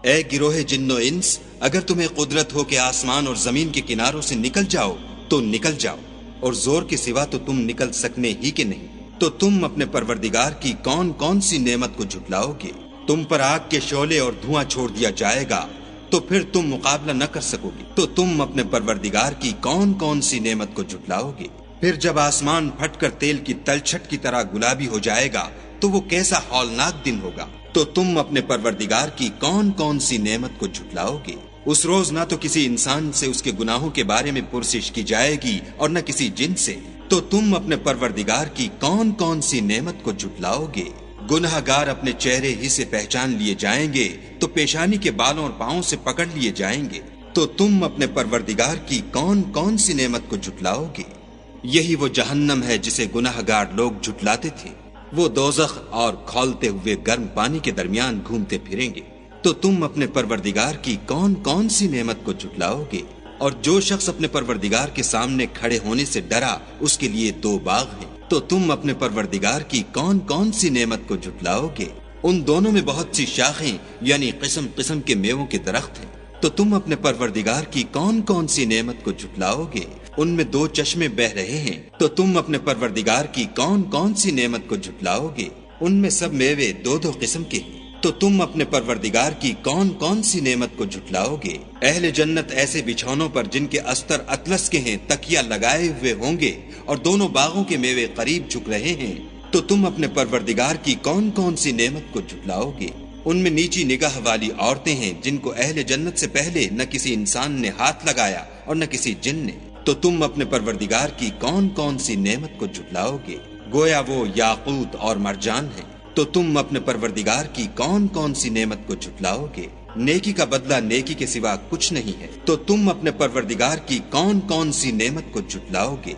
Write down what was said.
اے گروہ جن و انس، اگر تمہیں قدرت ہو کہ آسمان اور زمین کے کناروں سے نکل جاؤ تو نکل جاؤ، اور زور کے سوا تو تم نکل سکنے ہی کہ نہیں، تو تم اپنے پروردگار کی کون کون سی نعمت کو جھٹلاؤ گے؟ تم پر آگ کے شعلے اور دھواں چھوڑ دیا جائے گا تو پھر تم مقابلہ نہ کر سکو گے، تو تم اپنے پروردگار کی کون کون سی نعمت کو جھٹلاؤ گے؟ پھر جب آسمان پھٹ کر تیل کی تلچھٹ کی طرح گلابی ہو جائے گا تو وہ کیسا ہولناک دن ہوگا، تو تم اپنے پروردگار کی کون کون سی نعمت کو جھٹلاؤ گے؟ اس روز نہ تو کسی انسان سے اس کے گناہوں کے بارے میں پرسش کی جائے گی اور نہ کسی جن سے، تو تم اپنے پروردگار کی کون کون سی نعمت کو جھٹلاؤ گے؟ گنہگار اپنے چہرے ہی سے پہچان لیے جائیں گے تو پیشانی کے بالوں اور پاؤں سے پکڑ لیے جائیں گے، تو تم اپنے پروردگار کی کون کون سی نعمت کو جھٹلاؤ گے؟ یہی وہ جہنم ہے جسے گنہگار لوگ جھٹلاتے تھے، وہ دوزخ اور کھولتے ہوئے گرم پانی کے درمیان گھومتے پھریں گے، تو تم اپنے پروردگار کی کون کون سی نعمت کو جھٹلاؤ گے؟ اور جو شخص اپنے پروردگار کے سامنے کھڑے ہونے سے ڈرا اس کے لیے 2 باغ ہیں، تو تم اپنے پروردگار کی کون کون سی نعمت کو جھٹلاؤ گے؟ ان دونوں میں بہت سی شاخیں یعنی قسم قسم کے میووں کے درخت ہیں، تو تم اپنے پروردگار کی کون کون سی نعمت کو جھٹلاؤ گے؟ ان میں 2 چشمے بہ رہے ہیں، تو تم اپنے پروردگار کی کون کون سی نعمت کو جھٹلاؤ گے؟ ان میں سب میوے 2 قسم کے ہیں، تو تم اپنے پروردگار کی کون کون سی نعمت کو جھٹلاؤ گے؟ اہل جنت ایسے بچھونوں پر جن کے استر اطلس کے ہیں تکیہ لگائے ہوئے ہوں گے، اور دونوں باغوں کے میوے قریب جھک رہے ہیں، تو تم اپنے پروردگار کی کون کون سی نعمت کو جھٹلاؤ گے؟ ان میں نیچی نگاہ والی عورتیں ہیں جن کو اہل جنت سے پہلے نہ کسی انسان نے ہاتھ لگایا اور نہ کسی جن نے، تو تم اپنے پروردگار کی کون کون سی نعمت کو جھٹلاؤ گے؟ گویا وہ یاقوت اور مرجان ہے، تو تم اپنے پروردگار کی کون کون سی نعمت کو جھٹلاؤ گے؟ نیکی کا بدلہ نیکی کے سوا کچھ نہیں ہے، تو تم اپنے پروردگار کی کون کون سی نعمت کو جھٹلاؤ گے؟